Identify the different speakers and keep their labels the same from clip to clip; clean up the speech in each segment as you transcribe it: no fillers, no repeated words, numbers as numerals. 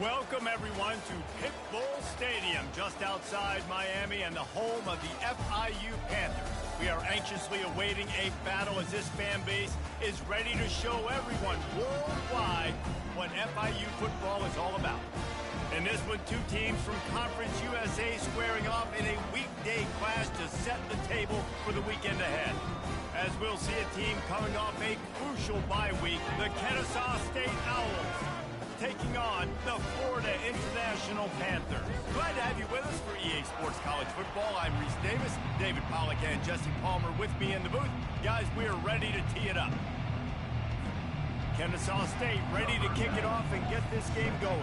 Speaker 1: Welcome, everyone, to Pitbull Stadium, just outside Miami and the home of the FIU Panthers. We are anxiously awaiting a battle as this fan base is ready to show everyone worldwide what FIU football is all about. In this one, two teams from Conference USA squaring off in a weekday clash to set the table for the weekend ahead. As we'll see a team coming off a crucial bye week, the Kennesaw State Owls, taking on the Florida International Panthers. Glad to have you with us for EA Sports College Football. I'm Reese Davis, David Pollack and Jesse Palmer with me in the booth. Guys, we are ready to tee it up. Kennesaw State ready to kick it off and get this game going.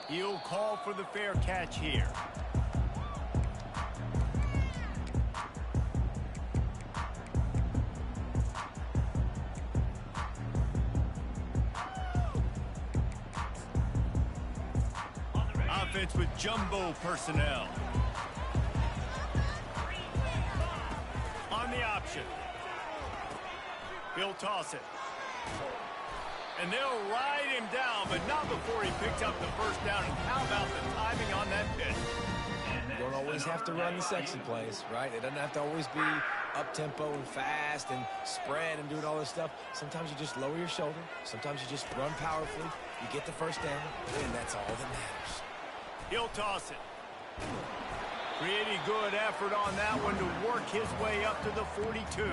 Speaker 1: He'll call for the fair catch here. Offense with jumbo personnel. On the option. He'll toss it. And they'll ride him down, but not before he picks up the first down. And how about the timing on that pitch?
Speaker 2: You don't always have to run the sexy plays, right? It doesn't have to always be up-tempo and fast and spread and doing all this stuff. Sometimes you just lower your shoulder. Sometimes you just run powerfully. You get the first down, and that's all that matters.
Speaker 1: He'll toss it. Pretty good effort on that one to work his way up to the 42.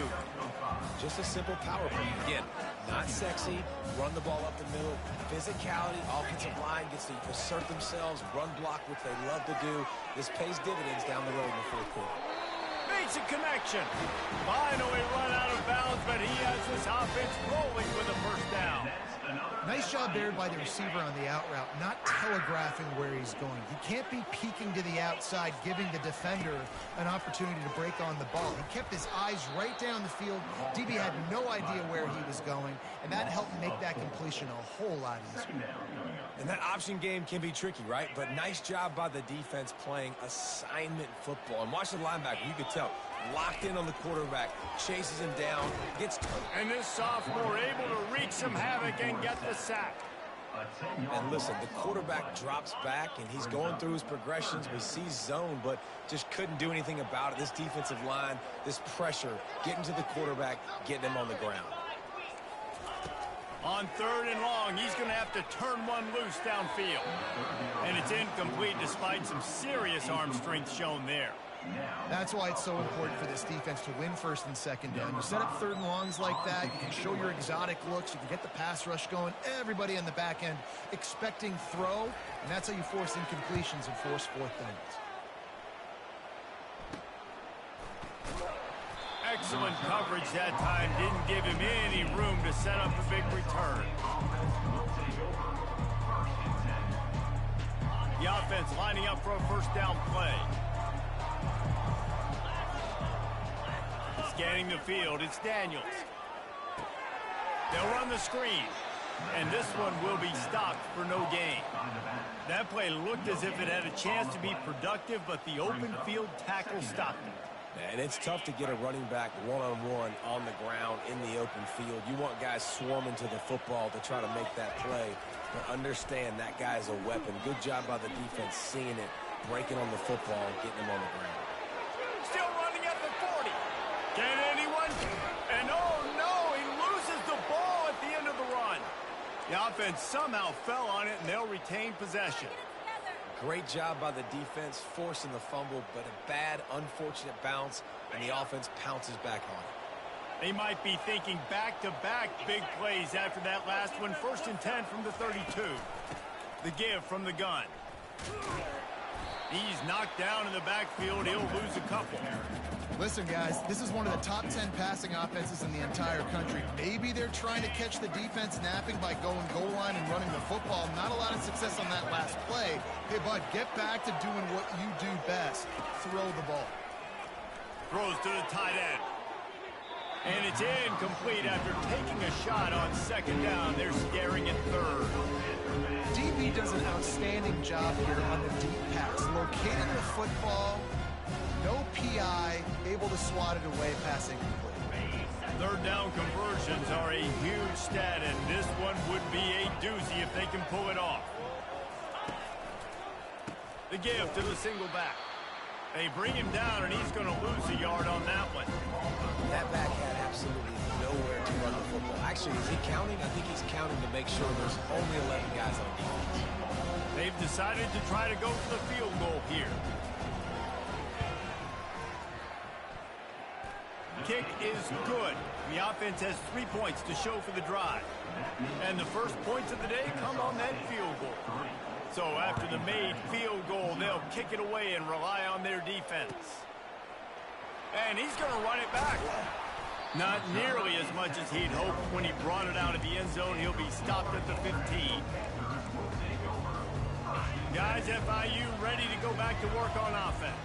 Speaker 2: Just a simple power play. Again, not sexy, run the ball up the middle. Physicality, offensive line gets to assert themselves, run block, which they love to do. This pays dividends down the road in the fourth quarter.
Speaker 1: Makes a connection. Finally run out of bounds, but he has this offense rolling with a first down.
Speaker 3: Nice job there by the receiver on the out route, not telegraphing where he's going. He can't be peeking to the outside, giving the defender an opportunity to break on the ball. He kept his eyes right down the field. DB had no idea where he was going, and that helped make that completion a whole lot easier.
Speaker 2: And that option game can be tricky, right? But nice job by the defense playing assignment football. And watch the linebacker, you could tell, locked in on the quarterback, chases him down, gets turned.
Speaker 1: And this sophomore able to wreak some havoc and get the sack.
Speaker 2: And listen, the quarterback drops back, and he's going through his progressions. We see zone, but just couldn't do anything about it. This defensive line, this pressure, getting to the quarterback, getting him on the ground.
Speaker 1: On 3rd and long, he's going to have to turn one loose downfield. And it's incomplete despite some serious arm strength shown there.
Speaker 3: That's why it's so important for this defense to win 1st and 2nd down. You set up 3rd and longs like that, you can show your exotic looks, you can get the pass rush going, everybody on the back end expecting throw, and that's how you force incompletions and force 4th downs.
Speaker 1: Excellent coverage that time. Didn't give him any room to set up a big return. The offense lining up for a first down play. Scanning the field, it's Daniels. They'll run the screen. And this one will be stopped for no gain. That play looked as if it had a chance to be productive, but the open field tackle stopped it.
Speaker 2: And it's tough to get a running back one-on-one on the ground in the open field. You want guys swarming to the football to try to make that play. But understand that guy's a weapon. Good job by the defense seeing it, breaking on the football, and getting him on the ground.
Speaker 1: Still running at the 40. Can anyone? And oh no, he loses the ball at the end of the run. The offense somehow fell on it, and they'll retain possession.
Speaker 2: Great job by the defense, forcing the fumble, but a bad, unfortunate bounce, and the offense pounces back on it.
Speaker 1: They might be thinking back-to-back big plays after that last one. 1st and 10 from the 32. The give from the gun. He's knocked down in the backfield. He'll lose a couple.
Speaker 3: Listen, guys, this is one of the top 10 passing offenses in the entire country. Maybe they're trying to catch the defense napping by going goal line and running the football. Not a lot of success on that last play. Hey, bud, get back to doing what you do best. Throw the ball.
Speaker 1: Throws to the tight end. And it's incomplete after taking a shot on 2nd down. They're scaring at 3rd.
Speaker 3: DB does an outstanding job here on the deep pass. Locating the football. No PI, able to swat it away, passing complete.
Speaker 1: 3rd down conversion. conversions are a huge stat, and this one would be a doozy if they can pull it off. The give to the single back. They bring him down, and he's going to lose a yard on that one.
Speaker 2: That back had absolutely nowhere to run the football. Actually, is he counting? I think he's counting to make sure there's only 11 guys on defense.
Speaker 1: They've decided to try to go for the field goal here. Kick is good. The offense has 3 points to show for the drive. And the first points of the day come on that field goal. So after the made field goal, they'll kick it away and rely on their defense. And he's going to run it back. Not nearly as much as he'd hoped when he brought it out of the end zone. He'll be stopped at the 15. Guys, FIU ready to go back to work on offense.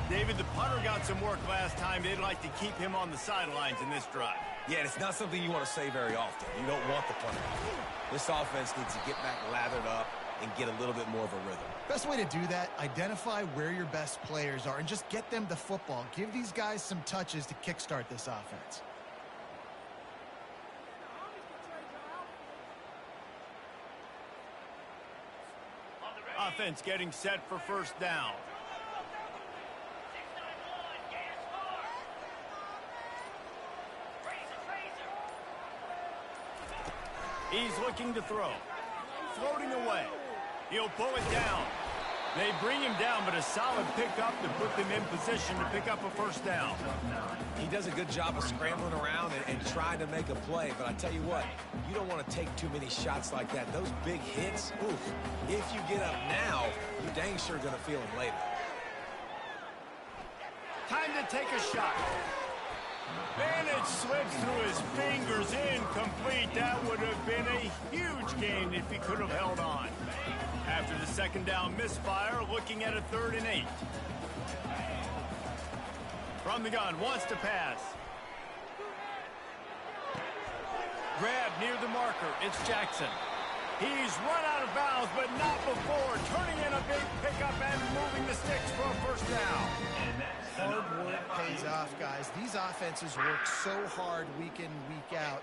Speaker 1: David, the punter got some work last time. They'd like to keep him on the sidelines in this drive.
Speaker 2: Yeah, and it's not something you want to say very often. You don't want the punter. This offense needs to get back lathered up and get a little bit more of a rhythm.
Speaker 3: Best way to do that, identify where your best players are and just get them the football. Give these guys some touches to kickstart this offense.
Speaker 1: Offense getting set for first down. He's looking to throw. Floating away. He'll pull it down. They bring him down, but a solid pickup to put them in position to pick up a first down.
Speaker 2: He does a good job of scrambling around and trying to make a play, but I tell you what, you don't want to take too many shots like that. Those big hits, oof, if you get up now, you're dang sure going to feel them later.
Speaker 1: Time to take a shot. And it slips through his fingers, incomplete. That would have been a huge gain if he could have held on. After the second down misfire, looking at a 3rd and 8. From the gun, wants to pass. Grab near the marker, it's Jackson. He's run out of bounds, but not before. Turning in a big pickup and moving the sticks for a first down.
Speaker 3: Hard work pays off, guys. These offenses work so hard week in, week out,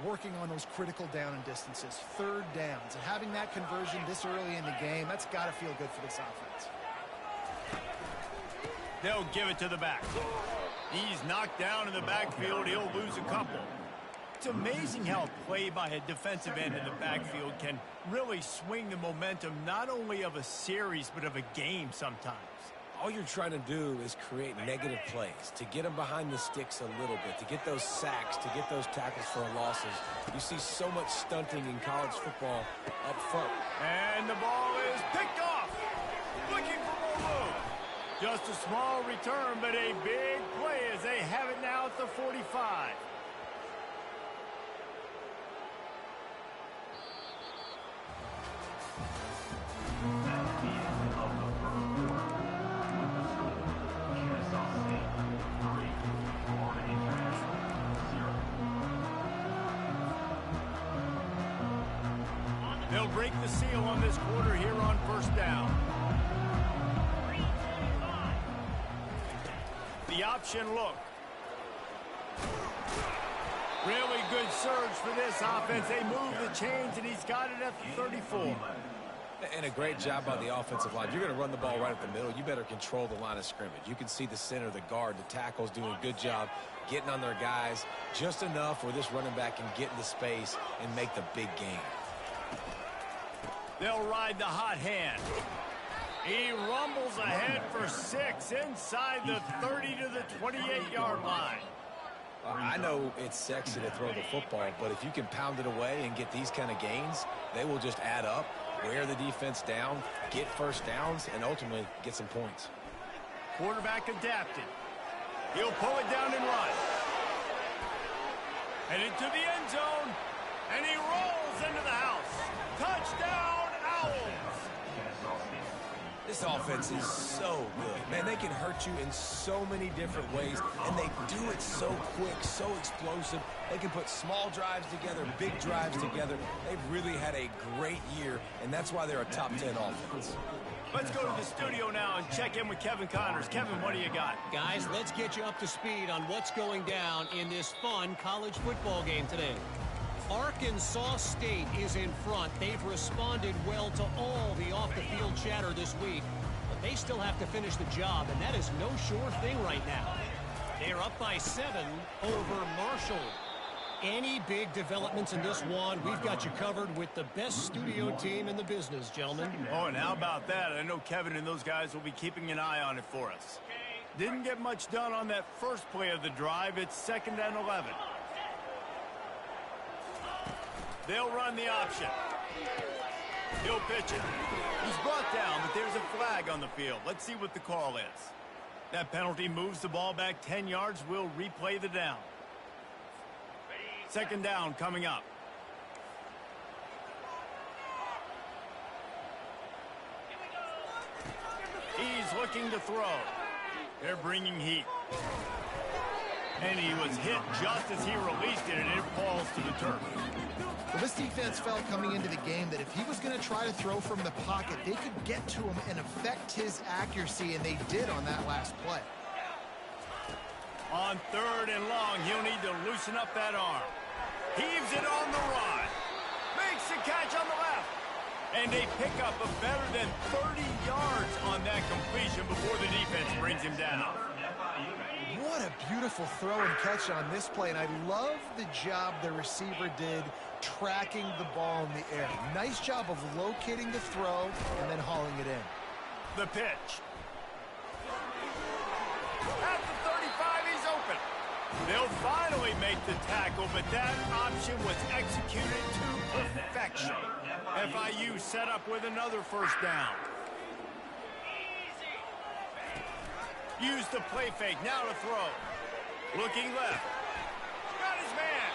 Speaker 3: working on those critical down and distances, 3rd downs. And having that conversion this early in the game, that's got to feel good for this offense.
Speaker 1: They'll give it to the back. He's knocked down in the backfield. He'll lose a couple. It's amazing how play by a defensive end in the backfield can really swing the momentum not only of a series but of a game sometimes.
Speaker 2: All you're trying to do is create negative plays, to get them behind the sticks a little bit, to get those sacks, to get those tackles for losses. You see so much stunting in college football up front.
Speaker 1: And the ball is picked off. Looking for more room. Just a small return, but a big play as they have it now at the 45. They'll break the seal on this quarter here on first down. The option look. Really good surge for this offense. They move the chains, and he's got it at the 34.
Speaker 2: And a great job by the offensive line. You're going to run the ball right up the middle. You better control the line of scrimmage. You can see the center, the guard, the tackles doing a good job getting on their guys just enough where this running back can get into space and make the big game.
Speaker 1: They'll ride the hot hand. He rumbles ahead for 6 inside the 30 to the 28-yard line.
Speaker 2: I know it's sexy to throw the football, but if you can pound it away and get these kind of gains, they will just add up, wear the defense down, get first downs, and ultimately get some points.
Speaker 1: Quarterback adapted. He'll pull it down and run. Headed to the end zone, and he rolls into the house. Touchdown, Owls!
Speaker 2: This offense is so good. Man, they can hurt you in so many different ways, and they do it so quick, so explosive. They can put small drives together, big drives together. They've really had a great year, and that's why they're a top 10 offense.
Speaker 1: Let's go to the studio now and check in with Kevin Connors. Kevin, what do you got?
Speaker 4: Guys, let's get you up to speed on what's going down in this fun college football game today. Arkansas State is in front. They've responded well to all the off-the-field chatter this week, but they still have to finish the job, and that is no sure thing right now. They're up by 7 over Marshall. Any big developments in this one, we've got you covered with the best studio team in the business, gentlemen.
Speaker 1: Oh, and how about that? I know Kevin and those guys will be keeping an eye on it for us. Didn't get much done on that first play of the drive. It's 2nd and 11. They'll run the option. He'll pitch it. He's brought down, but there's a flag on the field. Let's see what the call is. That penalty moves the ball back 10 yards. We'll replay the down. 2nd down coming up. He's looking to throw. They're bringing heat. And he was hit just as he released it, and it falls to the turf.
Speaker 3: Well, this defense felt coming into the game that if he was going to try to throw from the pocket, they could get to him and affect his accuracy, and they did on that last play.
Speaker 1: On 3rd and long, he'll need to loosen up that arm. Heaves it on the run. Makes the catch on the left. And they pick up a better than 30 yards on that completion before the defense brings him down.
Speaker 3: What a beautiful throw and catch on this play, and I love the job the receiver did tracking the ball in the air. Nice job of locating the throw and then hauling it in.
Speaker 1: The pitch. At the 35, he's open. They'll finally make the tackle, but that option was executed to perfection. FIU set up with another 1st down. Use the play fake, now to throw. Looking left. Got his man.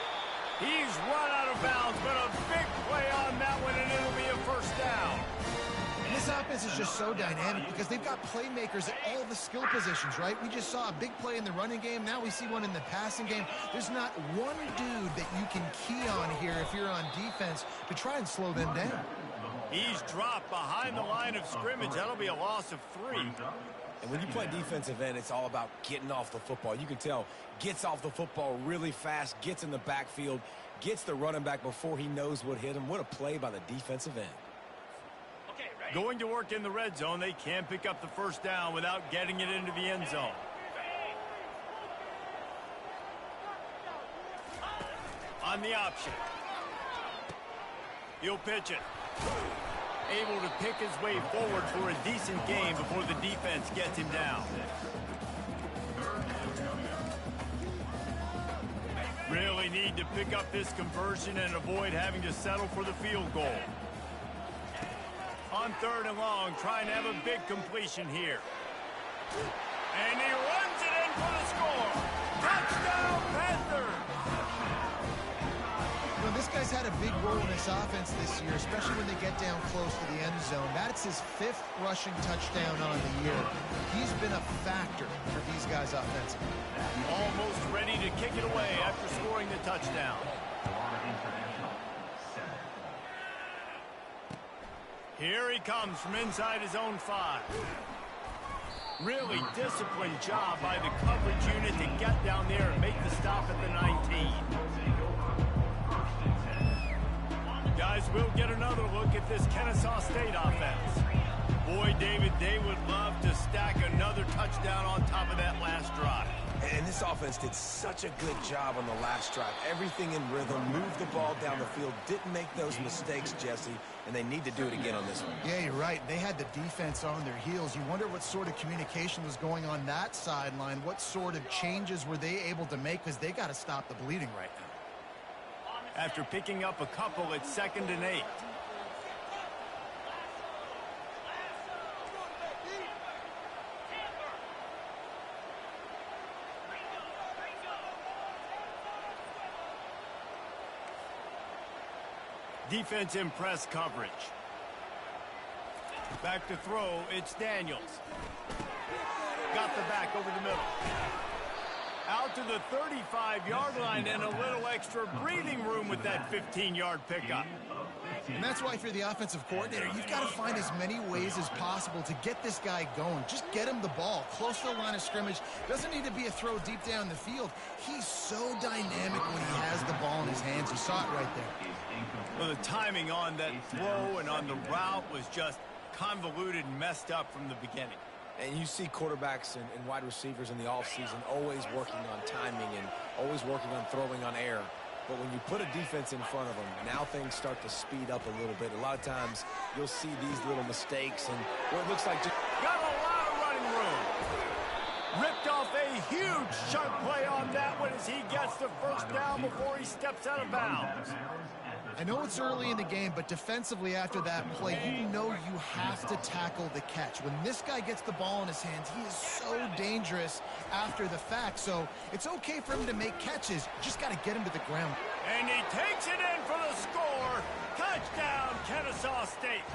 Speaker 1: He's run out of bounds, but a big play on that one, and it'll be a 1st down.
Speaker 3: And this offense is just so dynamic because they've got playmakers at all the skill positions, right? We just saw a big play in the running game. Now we see one in the passing game. There's not one dude that you can key on here if you're on defense to try and slow them down.
Speaker 1: He's dropped behind the line of scrimmage. That'll be a loss of 3.
Speaker 2: And when you play defensive end, it's all about getting off the football. You can tell, gets off the football really fast, gets in the backfield, gets the running back before he knows what hit him. What a play by the defensive end.
Speaker 1: Going to work in the red zone. They can't pick up the 1st down without getting it into the end zone. On the option. He'll pitch it. Able to pick his way forward for a decent game before the defense gets him down. Really need to pick up this conversion and avoid having to settle for the field goal. On 3rd and long, trying to have a big completion here. And he runs it in for the score. Touchdown, Panthers!
Speaker 3: You know, this guy's had a big role in this offense this year, especially when they get down close to the end zone. That's his 5th rushing touchdown on the year. He's been a factor for these guys offensively.
Speaker 1: Almost ready to kick it away after scoring the touchdown. Here he comes from inside his own 5. Really disciplined job by the coverage unit to get down there and make the stop at the 19. Guys, we'll get another look at this Kennesaw State offense. Boy, David, they would love to stack another touchdown on top of that last drive.
Speaker 2: And this offense did such a good job on the last drive. Everything in rhythm, moved the ball down the field, didn't make those mistakes, Jesse, and they need to do it again on this one.
Speaker 3: Yeah, you're right. They had the defense on their heels. You wonder what sort of communication was going on that sideline. What sort of changes were they able to make, because they got to stop the bleeding right now.
Speaker 1: After picking up a couple, it's 2nd and 8. Defense in press coverage. Back to throw, it's Daniels. Got the back over the middle. Out to the 35-yard line and a little extra breathing room with that 15-yard pickup.
Speaker 3: And that's why if you're the offensive coordinator, you've got to find as many ways as possible to get this guy going. Just get him the ball close to the line of scrimmage. Doesn't need to be a throw deep down the field. He's so dynamic when he has the ball in his hands. You saw it right there.
Speaker 1: Well, the timing on that throw and on the route was just convoluted and messed up from the beginning.
Speaker 2: And you see quarterbacks and wide receivers in the offseason always working on timing and always working on throwing on air. But when you put a defense in front of them, now things start to speed up a little bit. A lot of times you'll see these little mistakes and what it looks like just...
Speaker 1: Got a lot of running room. Ripped off a huge sharp play on that one as he gets the first down before he steps out of bounds.
Speaker 3: I know it's early in the game, but defensively after that play, you know you have to tackle the catch. When this guy gets the ball in his hands, he is so dangerous after the fact. So it's okay for him to make catches. You just got to get him to the ground.
Speaker 1: And he takes it in for the score. Touchdown, Kennesaw State.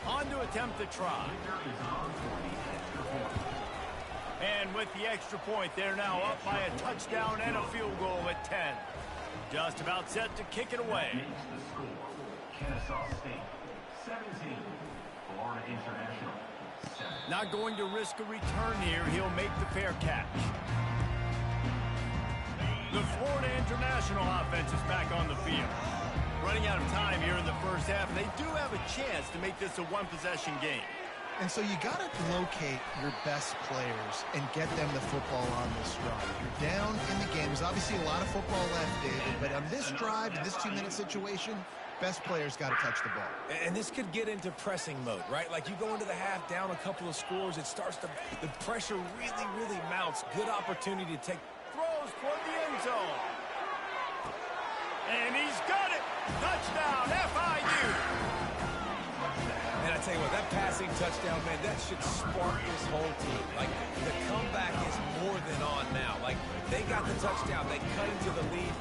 Speaker 1: On to attempt the try. And with the extra point, they're now up by a touchdown and a field goal at 10. Just about set to kick it away.
Speaker 5: Kennesaw State, 17. Florida International, 7.
Speaker 1: Not going to risk a return here. He'll make the fair catch. The Florida International offense is back on the field. Running out of time here in the first half. They do have a chance to make this a one-possession game.
Speaker 3: And so you got to locate your best players and get them the football on this drive. You're down in the game. There's obviously a lot of football left, David, but on this drive, in this 2-minute situation, best players got to touch the ball.
Speaker 2: And this could get into pressing mode, right? Like you go into the half down a couple of scores, it starts to, the pressure really, really mounts. Good opportunity to take.
Speaker 1: Throws toward the end zone. And he's got it. Touchdown, FIU.
Speaker 2: And I tell you what, that passing touchdown, man, that should spark this whole team. Like, the comeback is more than on now. Like, they got the touchdown. They cut into the lead.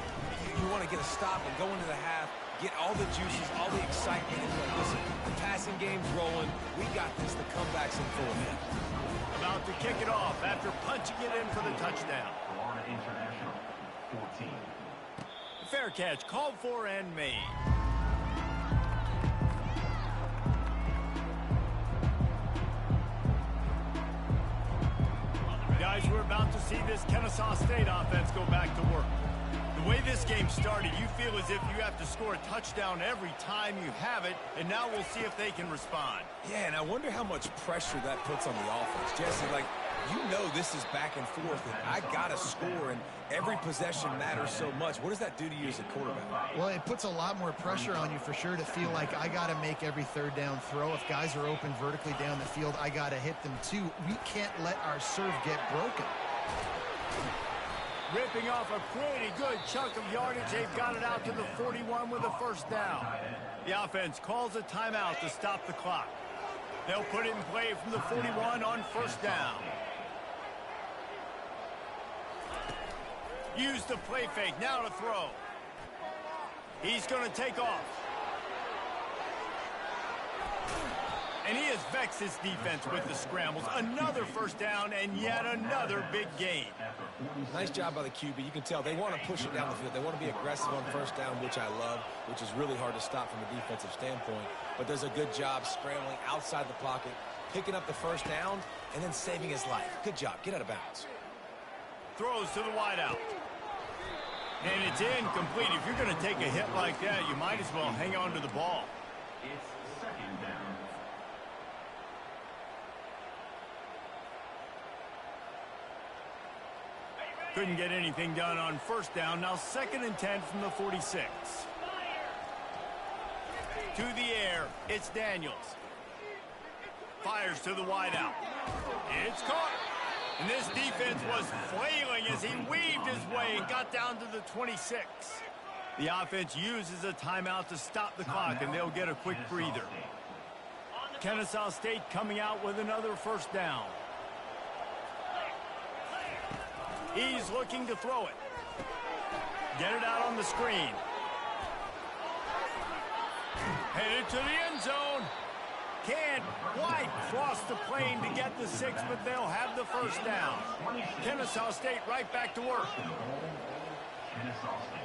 Speaker 2: You want to get a stop and go into the half, get all the juices, all the excitement. And you're like, listen, the passing game's rolling. We got this. The comeback's in full hand.
Speaker 1: About to kick it off after punching it in for the touchdown.
Speaker 5: Florida International, 14.
Speaker 1: Fair catch, called for and made. Guys, we're about to see this Kennesaw State offense go back to work. The way this game started, you feel as if you have to score a touchdown every time you have it, and now we'll see if they can respond.
Speaker 2: Yeah, and I wonder how much pressure that puts on the offense. Jesse, like, you know this is back and forth, and I got to score, and every possession matters so much. What does that do to you as a quarterback?
Speaker 3: Well, it puts a lot more pressure on you for sure to feel like I got to make every third down throw. If guys are open vertically down the field, I got to hit them too. We can't let our serve get broken.
Speaker 1: Ripping off a pretty good chunk of yardage. They've got it out to the 41 with a first down. The offense calls a timeout to stop the clock. They'll put it in play from the 41 on first down. Use the play fake, now to throw. He's going to take off. And he has vexed his defense with the scrambles. Another first down and yet another big gain.
Speaker 2: Nice job by the QB. You can tell they want to push it down the field. They want to be aggressive on first down, which I love, which is really hard to stop from a defensive standpoint. But does a good job scrambling outside the pocket, picking up the first down, and then saving his life. Good job. Get out of bounds.
Speaker 1: Throws to the wideout. And it's incomplete. If you're going to take a hit like that, you might as well hang on to the ball.
Speaker 5: It's second down.
Speaker 1: Couldn't get anything done on first down. Now 2nd and 10 from the 46. To the air, it's Daniels. Fires to the wideout. It's caught. And this defense was flailing as he weaved his way and got down to the 26. The offense uses a timeout to stop the clock, and they'll get a quick breather. Kennesaw State coming out with another first down. He's looking to throw it. Get it out on the screen. Headed to the end zone. Can't quite cross the plane to get the 6, but they'll have the first down. Kennesaw State right back to work.
Speaker 5: Kennesaw State.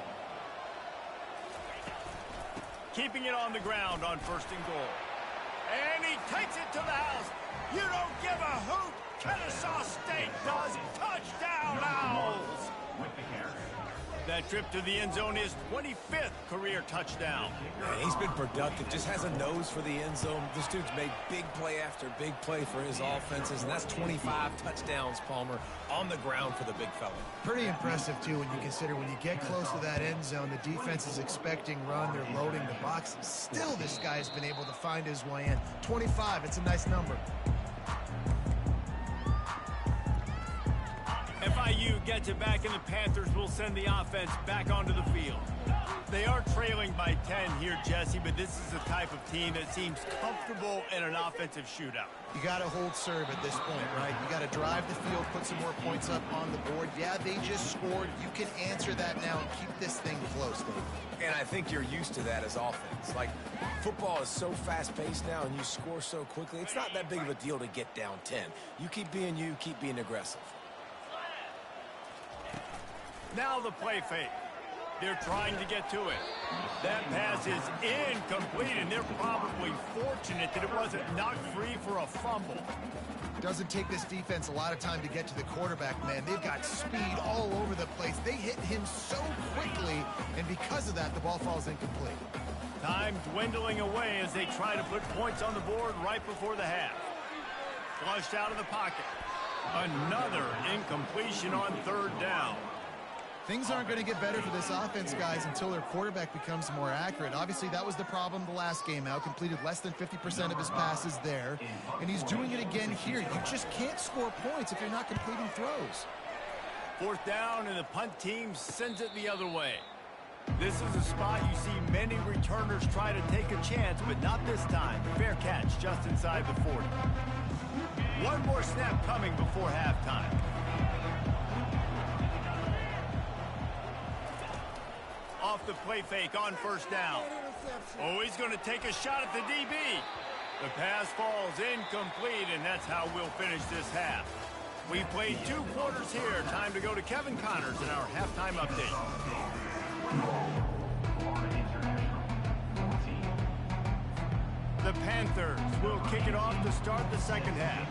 Speaker 1: Keeping it on the ground on 1st and goal. And he takes it to the house. You don't give a hoot. Kennesaw State does. Touchdown, Owls.
Speaker 5: With the carry.
Speaker 1: That trip to the end zone is 25th career touchdown.
Speaker 2: Man, he's been productive, just has a nose for the end zone. This dude's made big play after big play for his offenses, and that's 25 touchdowns, Palmer, on the ground for the big fella.
Speaker 3: Pretty impressive, too, when you consider when you get close to that end zone, the defense is expecting run, they're loading the box. Still, this guy's been able to find his way in. 25, it's a nice number.
Speaker 1: FIU gets it back, and the Panthers will send the offense back onto the field. They are trailing by 10 here, Jesse, but this is the type of team that seems comfortable in an offensive shootout.
Speaker 3: You got to hold serve at this point, right? You got to drive the field, put some more points up on the board. Yeah, they just scored. You can answer that now and keep this thing close, Dave.
Speaker 2: And I think you're used to that as offense. Like, football is so fast-paced now, and you score so quickly, it's not that big of a deal to get down 10. You keep being aggressive.
Speaker 1: Now the play fake. They're trying to get to it. That pass is incomplete, and they're probably fortunate that it wasn't knocked free for a fumble.
Speaker 3: Doesn't take this defense a lot of time to get to the quarterback, man. They've got speed all over the place. They hit him so quickly, and because of that, the ball falls incomplete.
Speaker 1: Time dwindling away as they try to put points on the board right before the half. Flushed out of the pocket. Another incompletion on 3rd down.
Speaker 3: Things aren't going to get better for this offense, guys, until their quarterback becomes more accurate. Obviously, that was the problem the last game out. Completed less than 50% of his passes there, and he's doing it again here. You just can't score points if you're not completing throws.
Speaker 1: 4th down, and the punt team sends it the other way. This is a spot you see many returners try to take a chance, but not this time. Fair catch just inside the 40. One more snap coming before halftime. Off the play fake on 1st down. Oh, he's going to take a shot at the DB. The pass falls incomplete, and that's how we'll finish this half. We played 2 quarters here. Time to go to Kevin Connors in our halftime update. The Panthers will kick it off to start the 2nd half.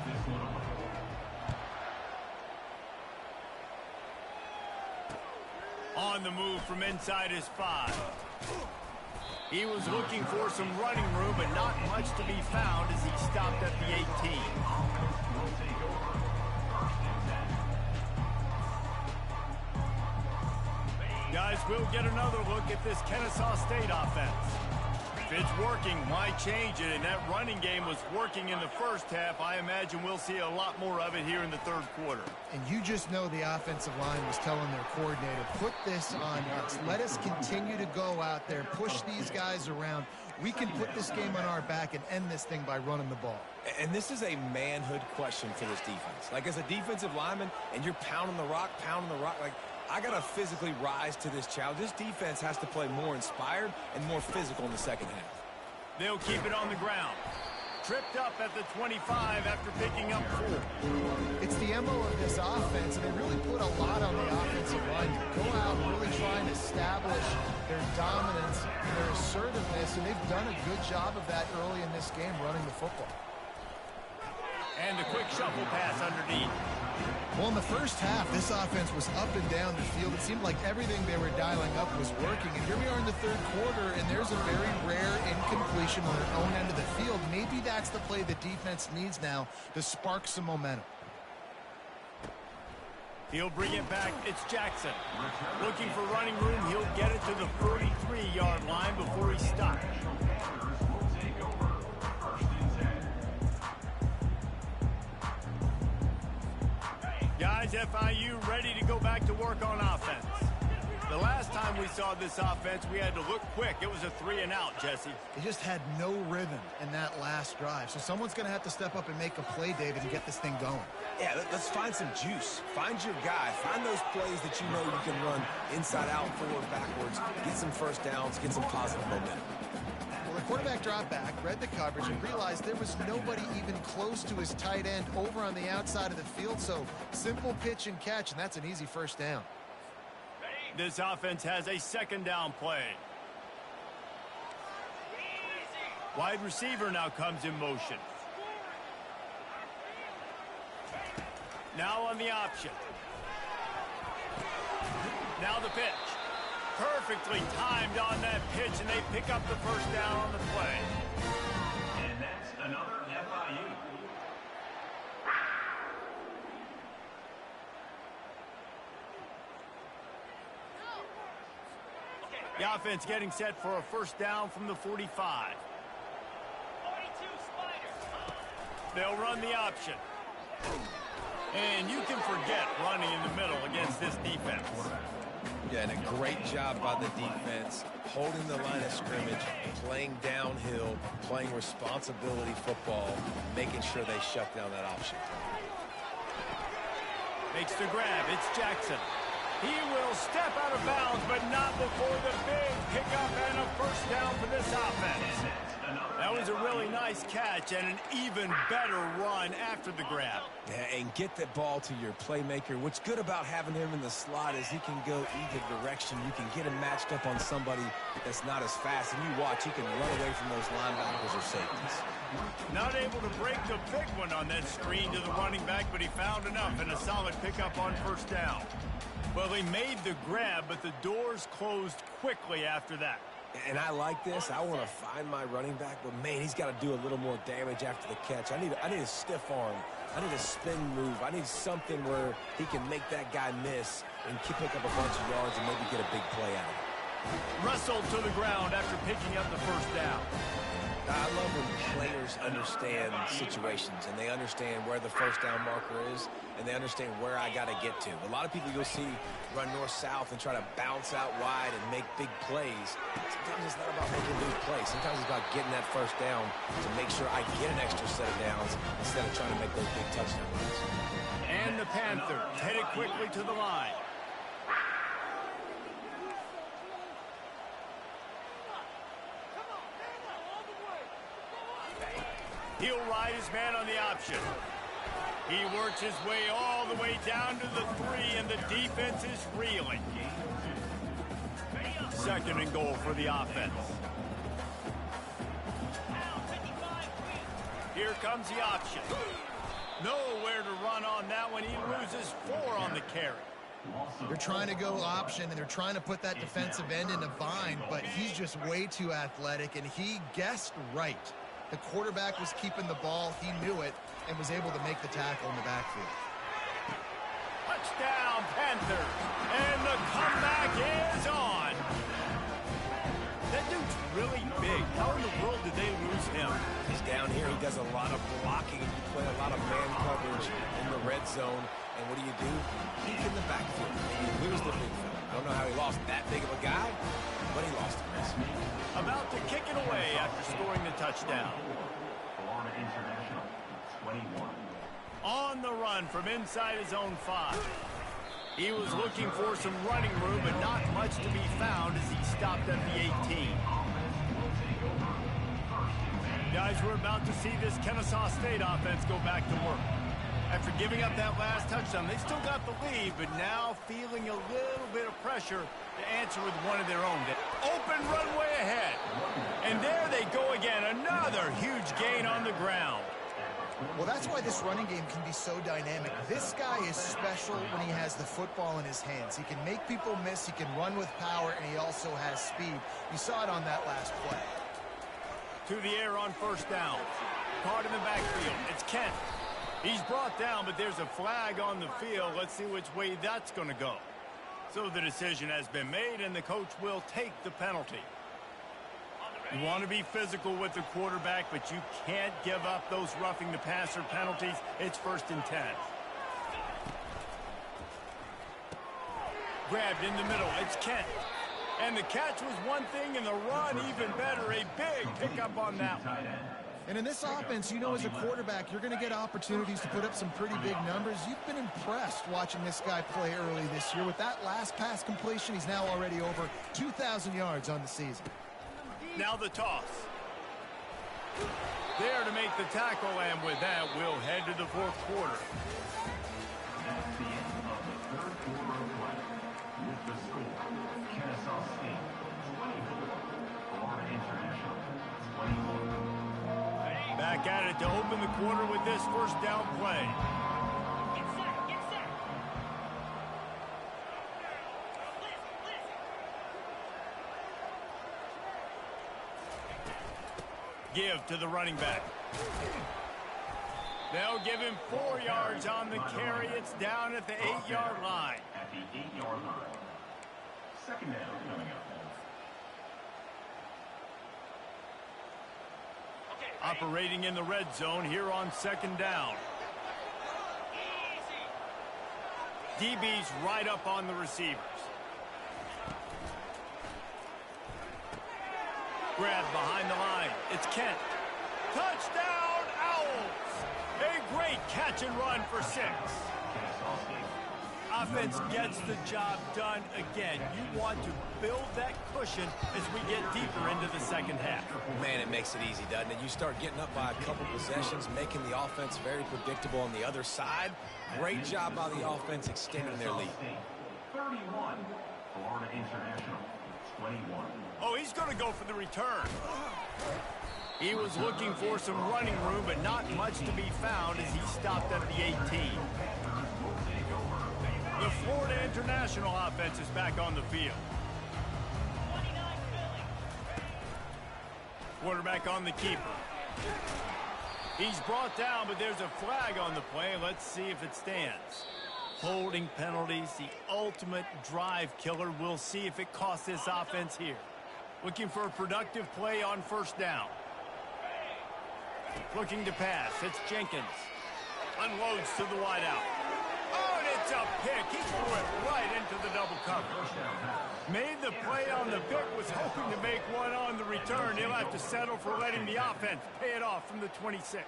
Speaker 1: On the move from inside his 5. He was looking for some running room, but not much to be found as he stopped at the 18. Guys, we'll get another look at this Kennesaw State offense. If it's working, why change it? And that running game was working in the 1st half. I imagine we'll see a lot more of it here in the 3rd quarter.
Speaker 3: And you just know the offensive line was telling their coordinator, put this on us. Let us continue to go out there, push these guys around. We can put this game on our back and end this thing by running the ball.
Speaker 2: And this is a manhood question for this defense. Like, as a defensive lineman, and you're pounding the rock, like, I got to physically rise to this challenge. This defense has to play more inspired and more physical in the 2nd half.
Speaker 1: They'll keep it on the ground. Tripped up at the 25 after picking up 4.
Speaker 3: It's the MO of this offense, and they really put a lot on the offensive line to go out and really try and establish their dominance, their assertiveness, and they've done a good job of that early in this game running the football.
Speaker 1: And a quick shuffle pass underneath.
Speaker 3: Well, in the 1st half, this offense was up and down the field. It seemed like everything they were dialing up was working. And here we are in the 3rd quarter, and there's a very rare incompletion on their own end of the field. Maybe that's the play the defense needs now to spark some momentum.
Speaker 1: He'll bring it back. It's Jackson. Looking for running room. He'll get it to the 43-yard line before he stops. Guys, FIU ready to go back to work on offense. The last time we saw this offense, we had to look quick. It was a 3-and-out, Jesse.
Speaker 3: They just had no rhythm in that last drive. So someone's going to have to step up and make a play, David, and get this thing going.
Speaker 2: Yeah, let's find some juice. Find your guy. Find those plays that you know you can run inside out, forward, backwards. Get some 1st downs. Get some positive momentum.
Speaker 3: Well, if Quarterback dropped back, read the coverage, and realized there was nobody even close to his tight end over on the outside of the field. So simple pitch and catch, and that's an easy first down.
Speaker 1: This offense has a second down play. Wide receiver now comes in motion. Now on the option. Now the pitch. Perfectly timed on that pitch, and they pick up the first down on the play.
Speaker 5: And that's another FIU.
Speaker 1: The offense getting set for a first down from the 45. They'll run the option. And you can forget running in the middle against this defense.
Speaker 2: Yeah, and a great job by the defense, holding the line of scrimmage, playing downhill, playing responsibility football, making sure they shut down that option.
Speaker 1: Makes the grab. It's Jackson. He will step out of bounds, but not before the big pickup and a first down for this offense. That was a really nice catch and an even better run after the grab.
Speaker 2: Yeah, and get that ball to your playmaker. What's good about having him in the slot is he can go either direction. You can get him matched up on somebody that's not as fast, and you watch, he can run away from those linebackers or safeties.
Speaker 1: Not able to break the big one on that screen to the running back, but he found enough and a solid pickup on first down. Well, he made the grab, but the doors closed quickly after that.
Speaker 2: And I like this. I want to find my running back, but, man, he's got to do a little more damage after the catch. I need a stiff arm. I need a spin move. I need something where he can make that guy miss and pick up a bunch of yards and maybe get a big play out of it.
Speaker 1: Wrestled to the ground after picking up the first down.
Speaker 2: I love when players understand situations and they understand where the first down marker is and they understand where I got to get to. A lot of people you'll see run north-south and try to bounce out wide and make big plays. Sometimes it's not about making big plays. Sometimes it's about getting that first down to make sure I get an extra set of downs instead of trying to make those big touchdown runs.
Speaker 1: And the Panthers headed quickly to the line. He'll ride his man on the option. He works his way all the way down to the 3, and the defense is reeling. Second and goal for the offense. Here comes the option. Nowhere to run on that one. He loses 4 on the carry.
Speaker 3: They're trying to go option, and they're trying to put that defensive end in a bind, but he's just way too athletic, and he guessed right. The quarterback was keeping the ball. He knew it and was able to make the tackle in the backfield.
Speaker 1: Touchdown, Panthers. And the comeback is on. That dude's really big. How in the world did they lose him?
Speaker 2: He's down here. He does a lot of blocking. You play a lot of man coverage in the red zone. And what do? Peek in the backfield. And you lose the big fella. I don't know how he lost that big of a guy, but he lost him.
Speaker 1: About to kick it away after scoring the touchdown.
Speaker 5: Florida International, 21.
Speaker 1: On the run from inside his own 5. He was looking for some running room, but not much to be found as he stopped at the 18. Guys, we're about to see this Kennesaw State offense go back to work. After giving up that last touchdown, they still got the lead, but now feeling a little bit of pressure to answer with one of their own. Open runway ahead. And there they go again. Another huge gain on the ground.
Speaker 3: Well, that's why this running game can be so dynamic. This guy is special when he has the football in his hands. He can make people miss, he can run with power, and he also has speed. You saw it on that last play.
Speaker 1: To the air on first down. Caught in the backfield. It's Kent. He's brought down, but there's a flag on the field. Let's see which way that's going to go. So the decision has been made, and the coach will take the penalty. You want to be physical with the quarterback, but you can't give up those roughing the passer penalties. It's 1st and 10. Grabbed in the middle. It's Kent. And the catch was one thing, and the run even better. A big pickup on that one.
Speaker 3: And in this offense, you know, as a quarterback, you're going to get opportunities to put up some pretty big numbers. You've been impressed watching this guy play early this year. With that last pass completion, he's now already over 2,000 yards on the season.
Speaker 1: Now the toss. There to make the tackle, and with that, we'll head to the fourth quarter.
Speaker 5: That's the end of the third quarter of play. With the score, Kennesaw State 24, Florida International 21.
Speaker 1: Back at it to open the quarter with this first down play.
Speaker 6: Get set, get set.
Speaker 1: Give to the running back. They'll give him 4 yards on the carry. It's down at the 8-yard line.
Speaker 5: At the 8-yard line. Second down coming up.
Speaker 1: Operating in the red zone here on second down. DB's right up on the receivers. Grab behind the line. It's Kent. Touchdown, Owls! A great catch and run for 6. Offense gets the job done again. You want to build that cushion as we get deeper into the second half.
Speaker 2: Man, it makes it easy, doesn't it? You start getting up by a couple possessions, making the offense very predictable on the other side. Great job by the offense extending their lead.
Speaker 5: 31, Florida International 21.
Speaker 1: Oh, he's going to go for the return. He was looking for some running room, but not much to be found as he stopped at the 18. The Florida International offense is back on the field. Quarterback on the keeper. He's brought down, but there's a flag on the play. Let's see if it stands. Holding penalties, the ultimate drive killer. We'll see if it costs this offense here. Looking for a productive play on first down. Looking to pass. It's Jenkins. Unloads to the wideout. Oh, and it's a pick. He threw it right into the double cover. Made the play on the pick, was hoping to make one on the return. He'll have to settle for letting the offense pay it off from the 26.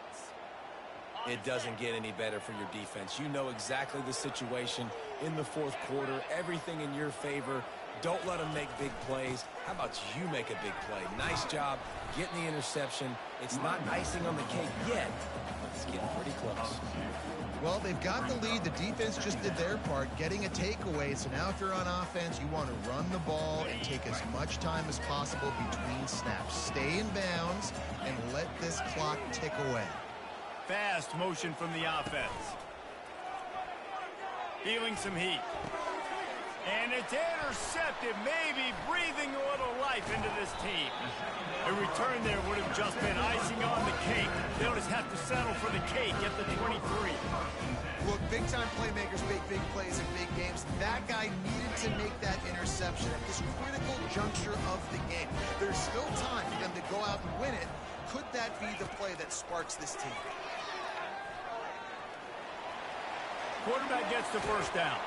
Speaker 2: It doesn't get any better for your defense. You know exactly the situation in the fourth quarter. Everything in your favor. Don't let them make big plays. How about you make a big play? Nice job getting the interception. It's not icing on the cake yet, but it's getting pretty close.
Speaker 3: Well, they've got the lead. The defense just did their part, getting a takeaway. So now if you're on offense, you want to run the ball and take as much time as possible between snaps. Stay in bounds and let this clock tick away.
Speaker 1: Fast motion from the offense. Feeling some heat. And it's intercepted, maybe breathing a little life into this team. A return there would have just been icing on the cake. They'll just have to settle for the cake at the 23.
Speaker 3: Look, big-time playmakers make big plays in big games. That guy needed to make that interception at this critical juncture of the game. There's still time for them to go out and win it. Could that be the play that sparks this team?
Speaker 1: Quarterback gets the first down.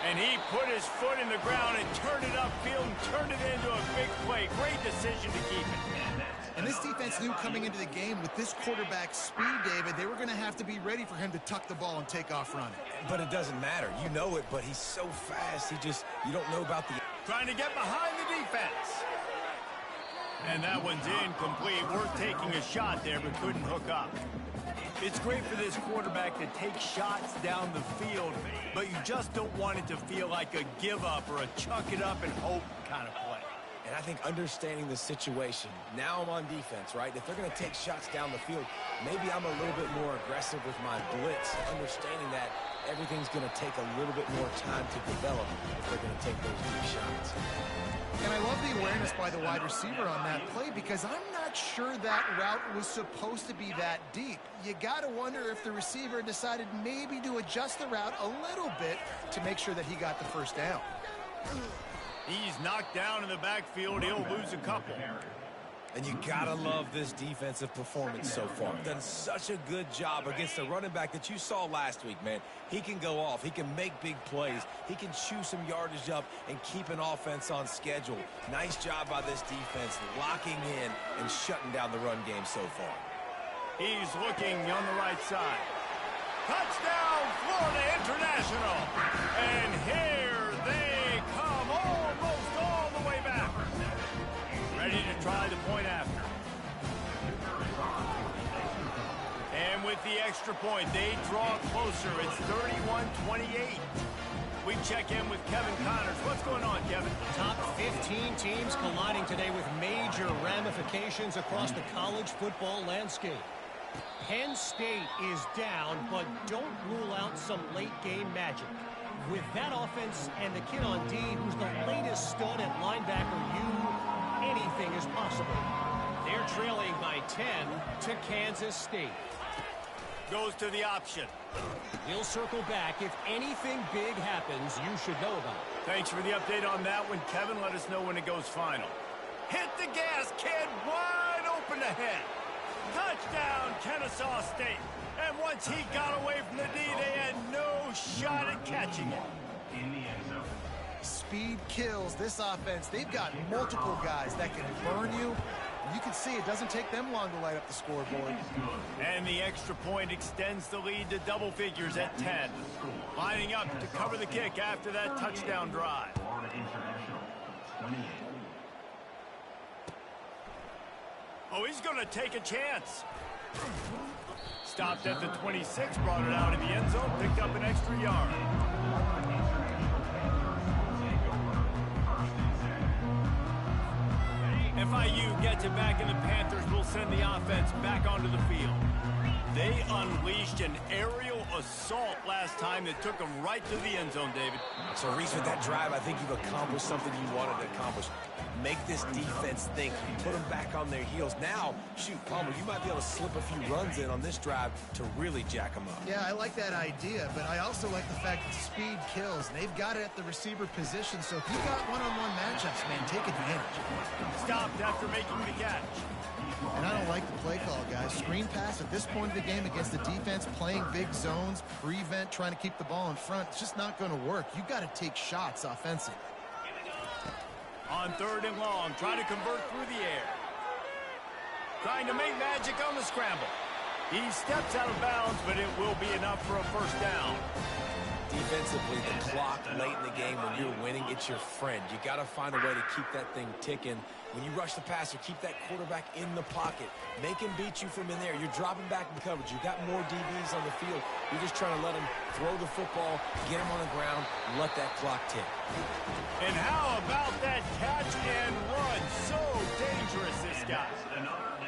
Speaker 1: And he put his foot in the ground and turned it upfield and turned it into a big play. Great decision to keep it.
Speaker 3: And this defense knew coming into the game with this quarterback's speed, David, they were going to have to be ready for him to tuck the ball and take off running.
Speaker 2: But it doesn't matter. You know it, but he's so fast. You don't know about the...
Speaker 1: Trying to get behind the defense. And that one's incomplete. Worth taking a shot there, but couldn't hook up. It's great for this quarterback to take shots down the field, but you just don't want it to feel like a give-up or a chuck it up and hope kind of play.
Speaker 2: And I think understanding the situation, now I'm on defense, right? If they're going to take shots down the field, maybe I'm a little bit more aggressive with my blitz, understanding that everything's going to take a little bit more time to develop if they're going to take those deep shots.
Speaker 3: And I love the awareness by the wide receiver on that play because I'm not sure that route was supposed to be that deep. You got to wonder if the receiver decided maybe to adjust the route a little bit to make sure that he got the first down.
Speaker 1: He's knocked down in the backfield. He'll lose a couple.
Speaker 2: And you gotta love this defensive performance so far. Done such a good job against the running back that you saw last week, man. He can go off. He can make big plays. He can chew some yardage up and keep an offense on schedule. Nice job by this defense locking in and shutting down the run game so far.
Speaker 1: He's looking on the right side. Touchdown, Florida International. And here they come almost all the way back. Ready to try the point after. extra point. They draw closer. It's 31-28. We check in with Kevin Connors. What's going on, Kevin?
Speaker 4: Top 15 teams colliding today with major ramifications across the college football landscape. Penn State is down, but don't rule out some late game magic. With that offense and the kid on D, who's the latest stud at linebacker, anything is possible. They're trailing by 10 to Kansas State.
Speaker 1: Goes to the option.
Speaker 4: We'll circle back. If anything big happens, you should know about it.
Speaker 1: Thanks for the update on that one, Kevin. Let us know when it goes final. Hit the gas, kid. Wide open ahead. Touchdown, Kennesaw State. And once he got away from the D, they had no shot at catching it.
Speaker 5: In the end zone.
Speaker 3: Speed kills this offense. They've got multiple guys that can burn you. You can see it doesn't take them long to light up the scoreboard.
Speaker 1: And the extra point extends the lead to double figures at 10. Lining up to cover the kick after that touchdown drive.
Speaker 5: Florida International, 28.
Speaker 1: Oh, he's going to take a chance. Stopped at the 26, brought it out in the end zone, picked up an extra yard. FIU gets it back, and the Panthers will send the offense back onto the field. They unleashed an aerial assault last time that took them right to the end zone, David.
Speaker 2: So, Reese, with that drive, I think you've accomplished something you wanted to accomplish. Make this defense think. Put them back on their heels. Now, shoot, Palmer, you might be able to slip a few runs in on this drive to really jack them up.
Speaker 3: Yeah, I like that idea, but I also like the fact that speed kills. They've got it at the receiver position, so if you got one-on-one matchups, man, take advantage.
Speaker 1: Stopped after making the catch.
Speaker 3: And I don't like the play call, guys. Screen pass at this point of the game against the defense, playing big zones, prevent, trying to keep the ball in front. It's just not going to work. You got to take shots offensively.
Speaker 1: On 3rd and long, trying to convert through the air. Trying to make magic on the scramble. He steps out of bounds, but it will be enough for a first down.
Speaker 2: Defensively, the clock late in the game, when you're winning, it's your friend. You got to find a way to keep that thing ticking. When you rush the passer, keep that quarterback in the pocket. Make him beat you from in there. You're dropping back in coverage. You got more DBs on the field. You're just trying to let him throw the football, get him on the ground, let that clock tick.
Speaker 1: And how about that catch and run? So dangerous, this guy.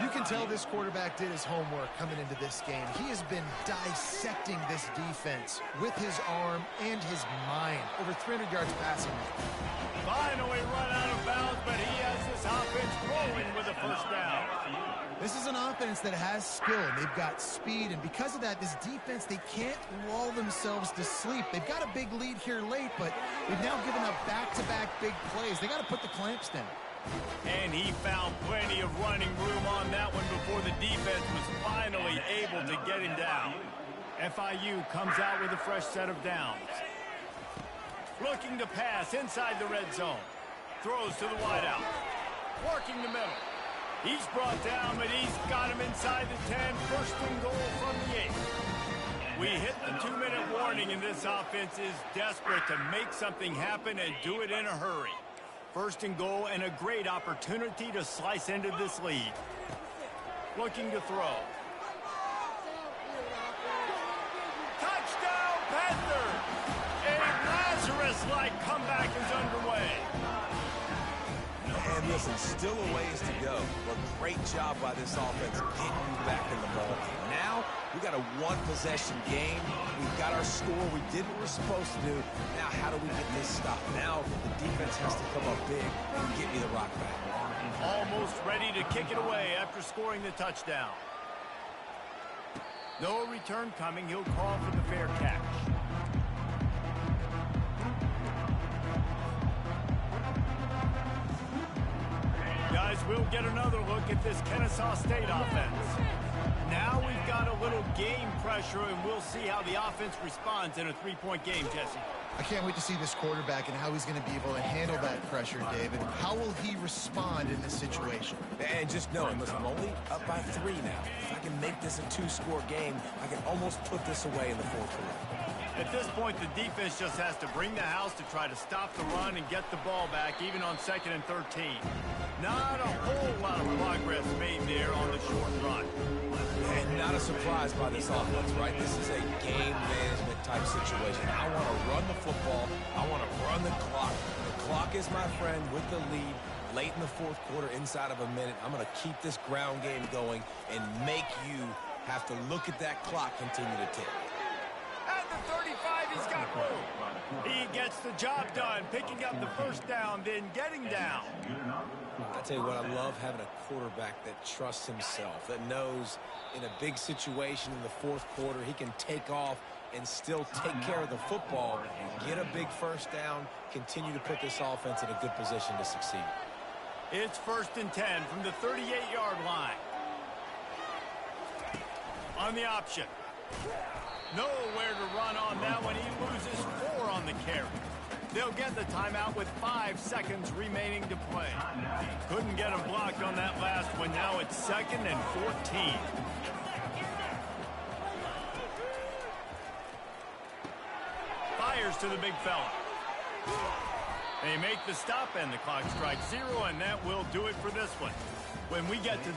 Speaker 3: You can tell this quarterback did his homework coming into this game. He has been dissecting this defense with his arm and his mind. Over 300 yards passing.
Speaker 1: Finally run out of bounds, but he has this offense rolling with a first down.
Speaker 3: This is an offense that has skill. They've got speed, and because of that, this defense, they can't lull themselves to sleep. They've got a big lead here late, but they've now given up back-to-back big plays. They got to put the clamps down.
Speaker 1: And he found plenty of running room on that one before the defense was finally able to get him down. FIU comes out with a fresh set of downs. Looking to pass inside the red zone. Throws to the wideout. Working the middle. He's brought down, but he's got him inside the 10. First and goal from the 8. We hit the 2-minute warning, and this offense is desperate to make something happen and do it in a hurry. First and goal, and a great opportunity to slice into this lead. Looking to throw. Touchdown, Panthers! A Lazarus-like comeback is underway.
Speaker 2: And listen, still a ways to go, but great job by this offense getting you back in the ball game. Now, we got a one-possession game. We've got our score we did what we're supposed to do. Now, how do we get this stopped? Now, the defense has to come up big and get me the rock back.
Speaker 1: Almost ready to kick it away after scoring the touchdown. No return coming. He'll call for the fair catch. Guys, we'll get another look at this Kennesaw State offense. Now we've got a little game pressure, and we'll see how the offense responds in a 3-point game, Jesse.
Speaker 3: I can't wait to see this quarterback and how he's going to be able to handle that pressure, David. How will he respond in this situation?
Speaker 2: And just knowing, listen, I'm only up by 3 now. If I can make this a 2-score game, I can almost put this away in the 4th quarter.
Speaker 1: At this point, the defense just has to bring the house to try to stop the run and get the ball back, even on 2nd and 13. Not a whole lot of progress made there on the short run.
Speaker 2: And not a surprise by this offense, right? This is a game management type situation. I want to run the football. I want to run the clock. The clock is my friend with the lead. Late in the fourth quarter, inside of a minute, I'm going to keep this ground game going and make you have to look at that clock continue to tick.
Speaker 1: At the 35, he's got room. He gets the job done, picking up the first down, then getting down.
Speaker 2: I tell you what, I love having a quarterback that trusts himself, that knows in a big situation in the fourth quarter, he can take off and still take care of the football, get a big first down, continue to put this offense in a good position to succeed.
Speaker 1: It's 1st and 10 from the 38-yard line. On the option. Nowhere to run on that one. He loses 4 on the carry. They'll get the timeout with 5 seconds remaining to play. Couldn't get him blocked on that last one. Now it's 2nd and 14. Fires to the big fella. They make the stop and the clock strikes 0, and that will do it for this one. When we get to